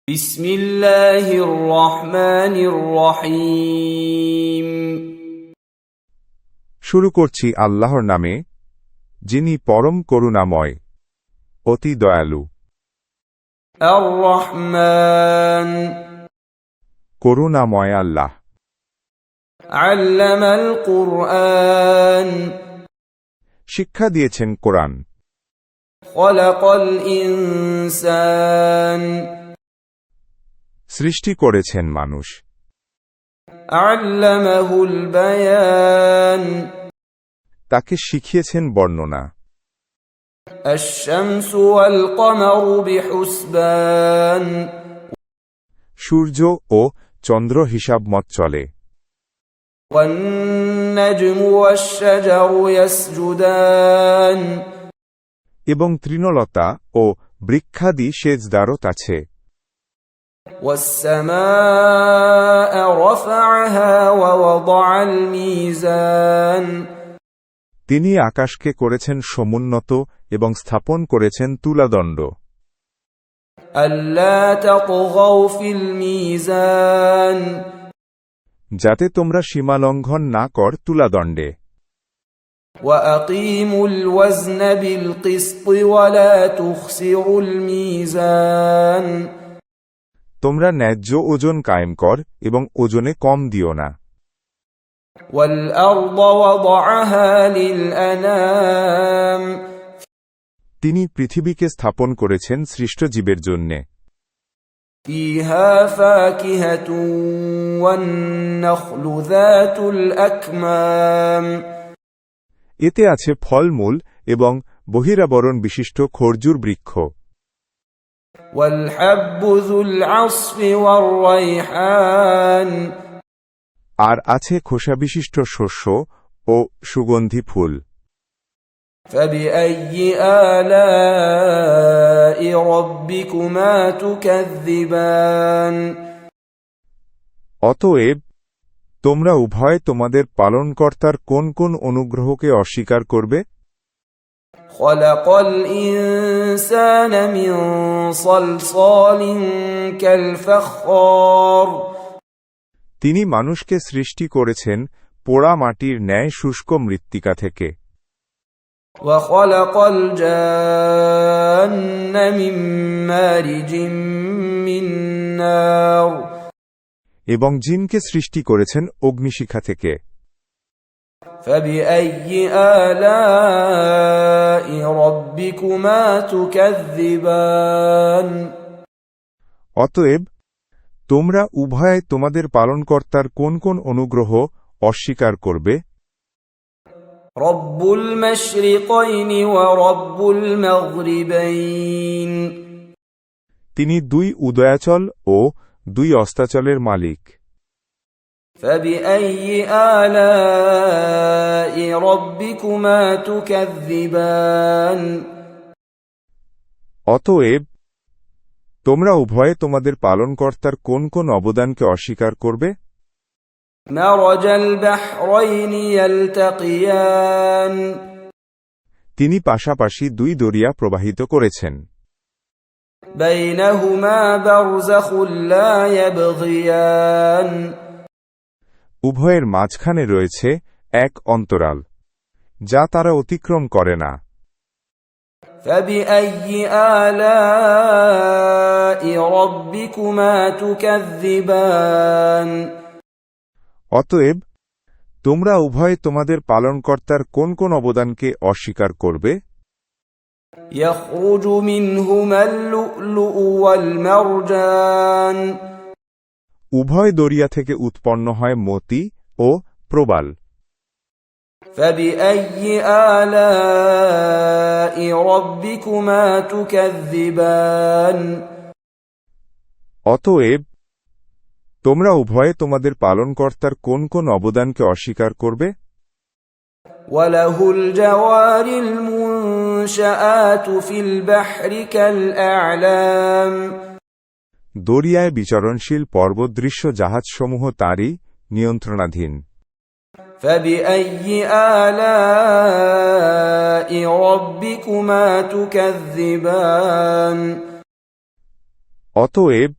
বিসমিল্লাহির রহমানির রহিম। শুরু করছি আল্লাহর নামে, যিনি পরম করুণাময়, অতি দয়ালু। আর রহমান। করুণাময় আল্লাহ। আল্লামাল কুরআন। শিক্ষা দিয়েছেন কোরআন। খলাকাল ইনসান। সৃষ্টি করেছেন মানুষ। আল্লামাহুল বায়ান। তাকে শিখিয়েছেন বর্ণনা। আশ-শামসু ওয়াল কমারু বিহুসবান। সূর্য ও চন্দ্র হিসাব মত চলে। ওয়ান নাজমু ওয়াশ-শাজারু ইয়াসজুদান। এবং তৃণলতা ও বৃক্ষাদি সেজদারত আছে। والسماء رفعها ووضع الميزان। তিনি আকাশকে করেছেন সমুন্নত এবং স্থাপন করেছেন তুলাদণ্ড। ألا تطغوا في الميزان। যাতে তোমরা সীমালঙ্ঘন না কর তুলাদণ্ডে। وأقيموا الوزن بالقسط ولا تخسروا الميزان। তোমরা ন্যায্য ওজন কায়েম কর এবং ওজনে কম দিও না। والأرض وضعها للأنام। তিনি পৃথিবীকে স্থাপন করেছেন সৃষ্ট জীবের জন্যে। فيها فاكهة والنخل ذات الأكمام। এতে আছে ফলমূল এবং বহিরাবরণ বিশিষ্ট খর্জুর বৃক্ষ। والحب ذو العصف والريحان। আর আছে খোসাবিশিষ্ট শস্য ও সুগন্ধি ফুল। فبأي آلاء ربكما تكذبان। অতএব তোমরা উভয় তোমাদের পালনকর্তার কোন কোন অনুগ্রহকে অস্বীকার করবে? خلق الإنسان من صلصال كالفخار। তিনি মানুষকে সৃষ্টি করেছেন পোড়া মাটির ন্যায় শুষ্ক মৃত্তিকা থেকে। وخلق الجان من مارج من نار। এবং জিনকে সৃষ্টি করেছেন অগ্নিশিখা থেকে। فبأي آلاء ربكما تكذبان। অতএব তোমরা উভয় তোমাদের পালনকর্তার কোন কোন অনুগ্রহ অস্বীকার করবে? رب المشرقين ورب المغربين। তিনি দুই উদয়াচল ও দুই অস্তাচলের মালিক। فبأي آلاء ربكما تكذبان। অতএব তোমরা উভয়ে তোমাদের পালনকর্তার কোন কোন অবদানকে অস্বীকার করবে? مرج البحرين يلتقيان। তিনি পাশাপাশি দুই দরিয়া প্রবাহিত করেছেন। بينهما برزخ لا يبغيان। উভয়ের মাঝখানে রয়েছে এক অন্তরাল, যা তারা অতিক্রম করে না। فبأي آلاء ربكما تكذبان। অতএব তোমরা উভয় তোমাদের পালনকর্তার কোন কোন অবদানকে অস্বীকার করবে? يخرج منهما اللؤلؤ والمرجان। উভয় দরিয়া থেকে উৎপন্ন হয় মতি ও প্রবাল। فبأي آلاء ربكما تكذبان। অতএব তোমরা উভয়ে তোমাদের পালনকর্তার কোন কোন অবদানকে অস্বীকার করবে? وله الجوار المنشآت في البحر كالأعلام। দরিয়ায় বিচরণশীল পর্বতদৃশ্য জাহাজসমূহ তারই নিয়ন্ত্রণাধীন। فبأي آلاء ربكما تكذبان। অতএব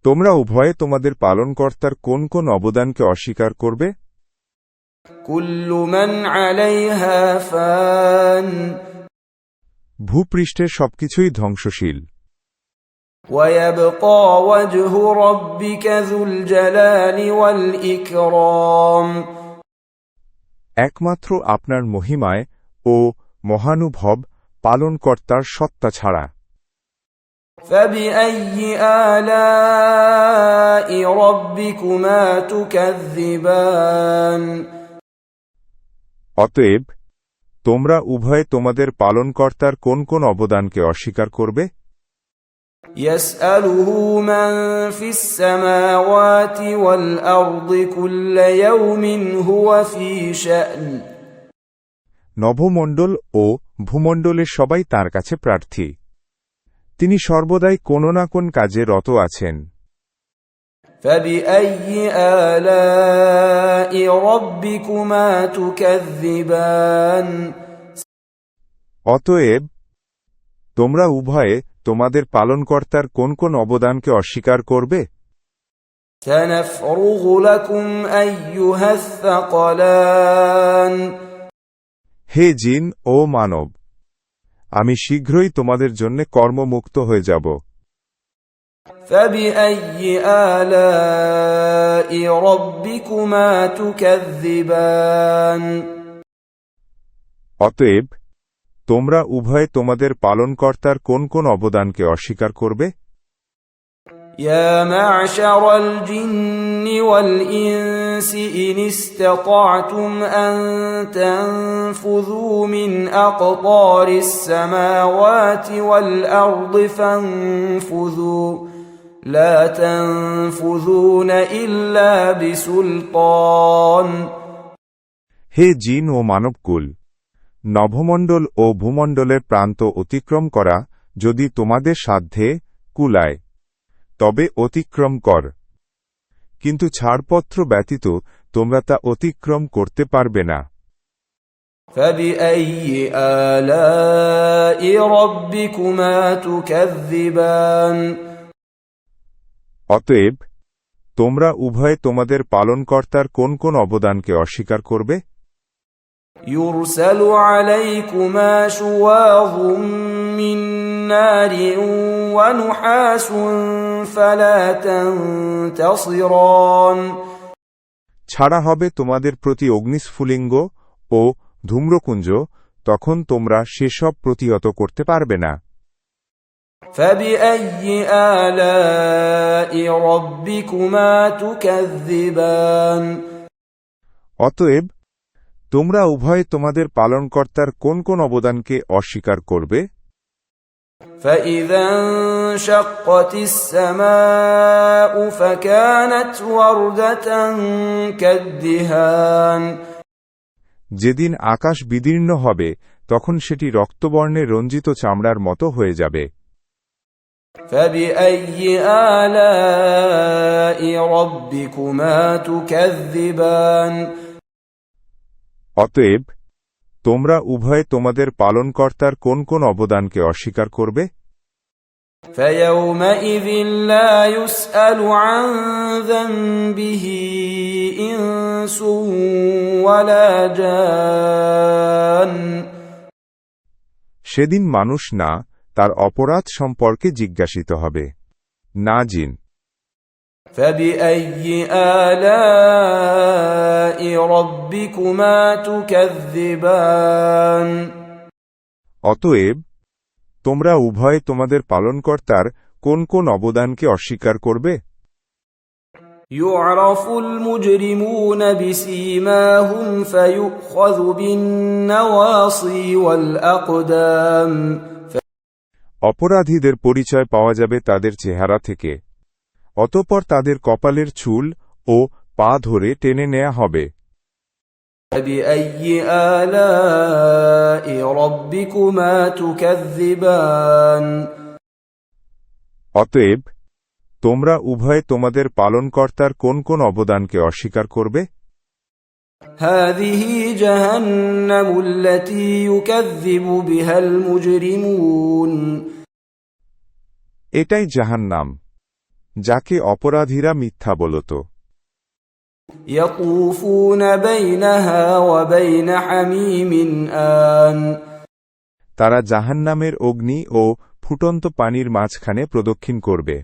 তোমরা উভয়ে তোমাদের পালনকর্তার কোন কোন অবদানকে অস্বীকার করবে? كل من عليها فان ভূপৃষ্ঠের সবকিছুই ধ্বংসশীল। ويبقى وجه ربك ذو الجلال والإكرام একমাত্র আপনার মহিমায় ও মহানুভব পালনকর্তার সত্তা ছাড়া। فبأي آلاء ربكما تكذبان অতএব তোমরা উভয়ে তোমাদের পালনকর্তার কোন কোন অবদানকে অস্বীকার করবে? يسأله من في السماوات والأرض كل يوم هو في شأن নভমণ্ডল ও ভূমণ্ডলের সবাই তার কাছে প্রার্থী। তিনি সর্বদাই কোন না কোন কাজে রত আছেন। فبأي آلاء ربكما تكذبان অতএব তোমরা উভয়ে তোমাদের পালনকর্তার কোন কোন অবদানকে অস্বীকার করবে? سنفرغ لكم أيها الثقلان হে জিন ও মানব, আমি শীঘ্রই তোমাদের জন্য কর্মমুক্ত হয়ে যাব। فبأي آلاء ربكما تكذبان অতএব তোমরা উভয়ে তোমাদের পালনকর্তার কোন কোন অবদানকে অস্বীকার করবে? يا معشر الجن والإنس إن استطعتم أن تنفذوا من أقطار السماوات والأرض فانفذوا لا تنفذون إلا بسلطان হে জিন ও মানবকুল, নভমণ্ডল ও ভূমণ্ডলের প্রান্ত অতিক্রম করা যদি তোমাদের সাধ্যে কুলায় তবে অতিক্রম কর, কিন্তু ছাড়পত্র ব্যতীত তোমরা তা অতিক্রম করতে পারবে না। فبأي آلاء ربكما تكذبان অতএব তোমরা উভয়ে তোমাদের পালনকর্তার কোন কোন অবদানকে অস্বীকার করবে? يرسل عليكما شواظ من نار ونحاس فلا تنتصران ছাড়া হবে তোমাদের প্রতি অগ্নিস্ফুলিঙ্গ ও ধূম্রকুঞ্জ, তখন তোমরা সেসব প্রতিহত করতে পারবে না। فبأي آلاء ربكما تكذبان অতএব তোমরা উভয়ে তোমাদের পালনকর্তার কোন কোন অবদানকে অস্বীকার করবে? فإذا انشقت السماء فكانت وردة كالدهان যেদিন আকাশ বিদীর্ণ হবে তখন সেটি রক্তবর্ণে রঞ্জিত চামড়ার মতো হয়ে যাবে। فبأي آلاء ربكما تكذبان অতএব তোমরা উভয়ে তোমাদের পালনকর্তার কোন কোন অবদানকে অস্বীকার করবে? فيومئذ لا يسأل عن ذنبه إنس ولا جان সেদিন মানুষ না তার অপরাধ সম্পর্কে জিজ্ঞাসিত হবে, না জিন। فبأي آلاء ربكما تكذبان অতএব তোমরা উভয়ে তোমাদের পালনকর্তার কোন কোন অবদানকে অস্বীকার করবে? يعرف المجرمون بسيماهم فيؤخذ بالنواصي والأقدام অপরাধীদের পরিচয় পাওয়া যাবে তাদের চেহারা থেকে, অতঃপর তাদের কপালের চুল ও পা ধরে টেনে নেয়া হবে। فبأي آلاء ربكما تكذبان অতএব তোমরা উভয়ে তোমাদের পালনকর্তার কোন কোন অবদানকে অস্বীকার করবে? هذه جهنم التي يكذب بها المجرمون এটাই জাহান্নাম, যাকে অপরাধীরা মিথ্যা বলত। يطوفون بينها وبين حميم آن তারা জাহান্নামের অগ্নি ও ফুটন্ত পানির মাঝখানে প্রদক্ষিণ করবে।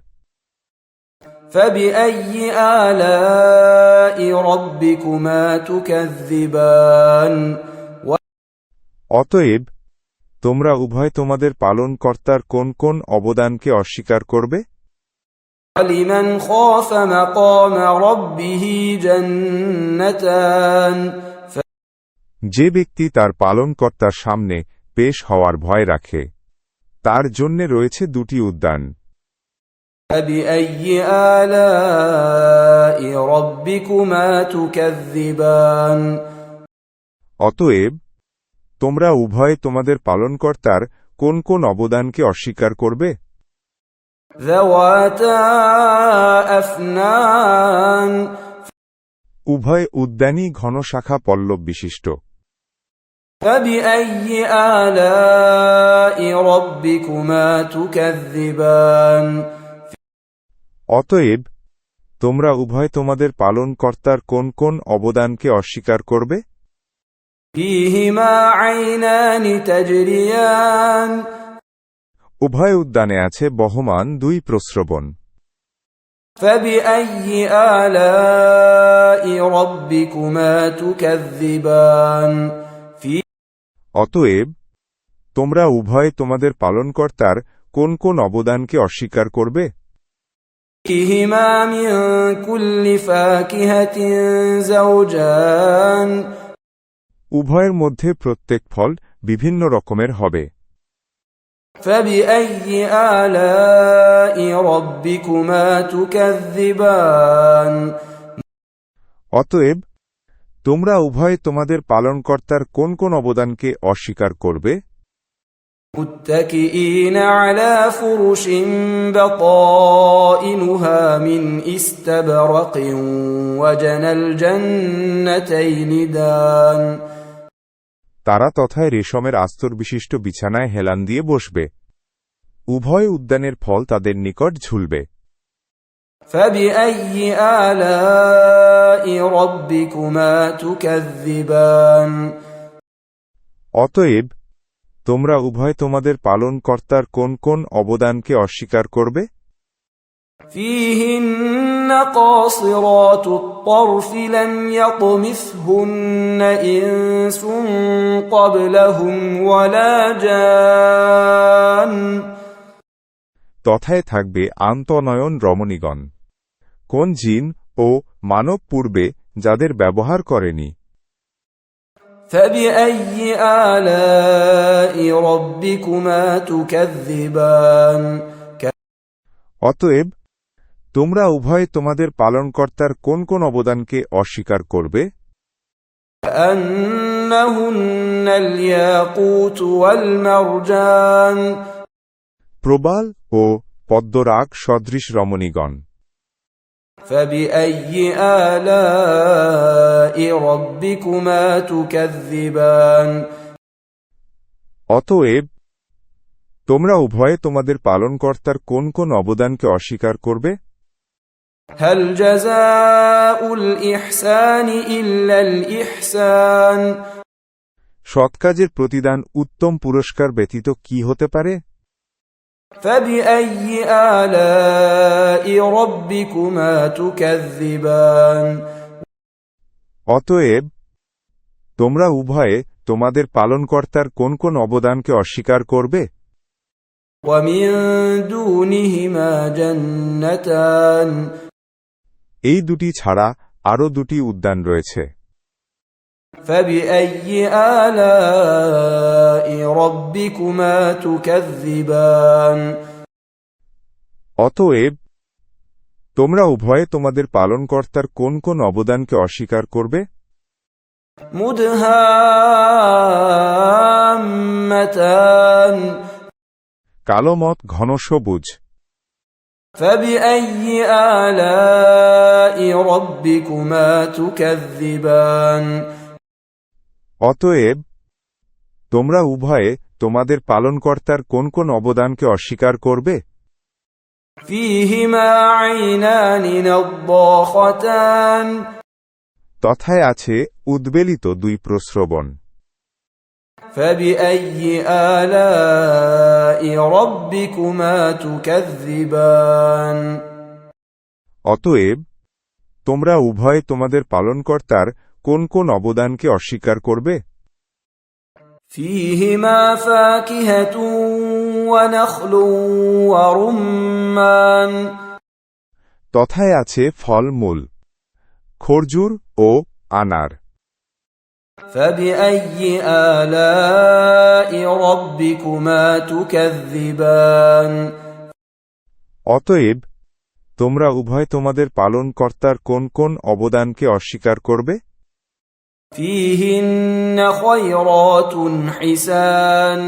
فبأي آلاء ربكما تكذبان অতএব তোমরা উভয় তোমাদের পালনকর্তার কোন কোন অবদানকে অস্বীকার করবে? ولمن خاف مقام ربه جنتان যে ব্যক্তি তার পালনকর্তার সামনে পেশ হওয়ার ভয় রাখে তার জন্যে রয়েছে দুটি উদ্যান। فبأي آلاء ربكما تكذبان অতএব তোমরা উভয় তোমাদের পালনকর্তার কোন কোন অবদানকে অস্বীকার করবে? ذواتا أفنان উভয় উদ্যানই ঘনশাখা পল্লব বিশিষ্ট। فبأي آلاء ربكما تكذبان অতএব তোমরা উভয় তোমাদের পালনকর্তার কোন কোন অবদানকে অস্বীকার করবে? فيهما عينان تجريان উভয় উদ্যানে আছে বহমান দুই প্রস্রবণ। فبأي آلاء ربكما تكذبان অতএব তোমরা উভয় তোমাদের পালনকর্তার কোন কোন অবদানকে অস্বীকার করবে? فيهما من كل فاكهة زوجان উভয়ের মধ্যে প্রত্যেক ফল বিভিন্ন রকমের হবে। فبأي آلاء ربكما تكذبان অতএব তোমরা উভয় তোমাদের পালনকর্তার কোন কোন অবদানকে অস্বীকার করবে? متكئين على فرش بطائنها من استبرق وجنى الجنتين دان তারা তথায় রেশমের আস্তর বিশিষ্ট বিছানায় হেলান দিয়ে বসবে। উভয় উদ্যানের ফল তাদের নিকট ঝুলবে। فبأي آلاء ربكما تكذبان অতএব তোমরা উভয় তোমাদের পালনকর্তার কোন কোন অবদানকে অস্বীকার করবে? فيهن قاصرات الطرف لم يطمثهن إنس قبلهم ولا جان তথায় থাকবে আন্তঃনয়ন রমণীগণ, কোন জিন ও মানব পূর্বে যাদের ব্যবহার করেনি। فبأي آلاء ربكما تكذبان অতএব তোমরা উভয় তোমাদের পালনকর্তার কোন কোন অবদানকে অস্বীকার করবে? كأنهن الياقوت والمرجان প্রবাল ও পদ্মরাগ সদৃশ রমণীগণ। فبأي آلاء ربكما تكذبان অতএব তোমরা উভয়ে তোমাদের পালনকর্তার কোন কোন অবদানকে অস্বীকার করবে? هل جزاء الإحسان إلا الإحسان সৎ কাজের প্রতিদান উত্তম পুরস্কার ব্যতীত কি হতে পারে? فبأي آلاء ربكما تكذبان অতএব তোমরা উভয়ে তোমাদের পালনকর্তার কোন কোন অবদানকে অস্বীকার করবে? ومن دونهما جنتان এই দুটি ছাড়া আরও দুটি উদ্যান রয়েছে। فبأي آلاء ربكما تكذبان অতএব তোমরা উভয়ে তোমাদের পালনকর্তার কোন কোন অবদানকে অস্বীকার করবে? مدهامتان কালোমত ঘন সবুজ। فبأي آلاء ربكما تكذبان অতএব তোমরা উভয়ে তোমাদের পালনকর্তার কোন কোন অবদানকে অস্বীকার করবে? فيهما عينان نضاختان তথায় আছে উদ্বেলিত দুই প্রস্রবণ। فبأي آلاء ربكما تكذبان অতএব তোমরা উভয়ে তোমাদের পালনকর্তার কোন কোন অবদানকে অস্বীকার করবে? فيهما فاكهة ونخل ورمان তথায় আছে ফলমূল, খরজুর ও আনার। فبأي آلاء ربكما تكذبان অতএব তোমরা উভয় তোমাদের পালনকর্তার কোন কোন অবদানকে অস্বীকার করবে? فيهن خيرات حسان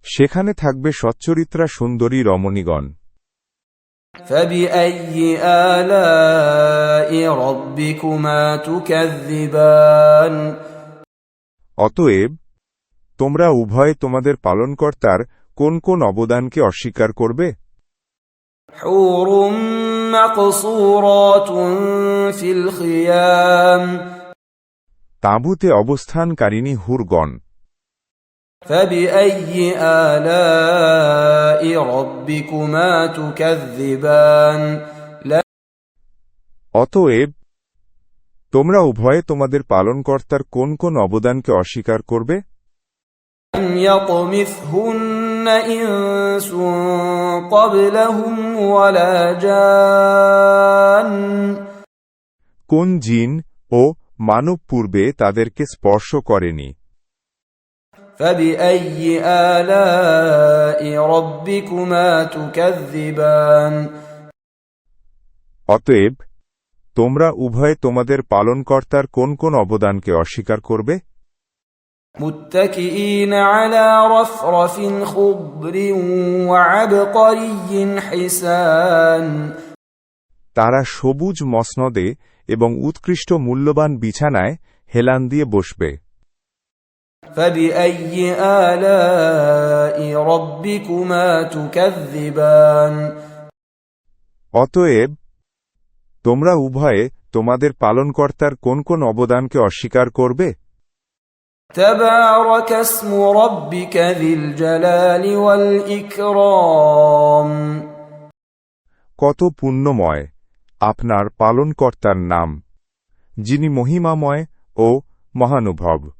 সেখানে থাকবে সচ্চরিত্রা সুন্দরী রমণীগণ। فبأي آلاء ربكما تكذبان অতএব তোমরা উভয় তোমাদের পালনকর্তার কোন কোন অবদানকে অস্বীকার করবে? حور مقصورات في الخيام তাঁবুতে অবস্থানকারিণী হুরগণ। فبأي آلاء ربكما تكذبان অতএব তোমরা উভয়ে তোমাদের পালনকর্তার কোন কোন অবদানকে অস্বীকার করবে? لم يطمثهن إنس قبلهم ولا جان কোন জিন ও মানব পূর্বে তাদেরকে স্পর্শ করেনি। فبأي آلاء ربكما تكذبان অতএব তোমরা উভয়ে তোমাদের পালনকর্তার কোন কোন অবদানকে অস্বীকার করবে? متكئين على رفرف خضر وعبقري حسان তারা সবুজ মসনদে এবং উৎকৃষ্ট মূল্যবান বিছানায় হেলান দিয়ে বসবে। فبأي آلاء ربكما تكذبان অতএব তোমরা উভয়ে তোমাদের পালনকর্তার কোন কোন অবদানকে অস্বীকার করবে? تبارك اسم ربك ذي الجلال والإكرام কত পুণ্যময় আপনার পালনকর্তার নাম, যিনি মহিমাময় ও মহানুভব।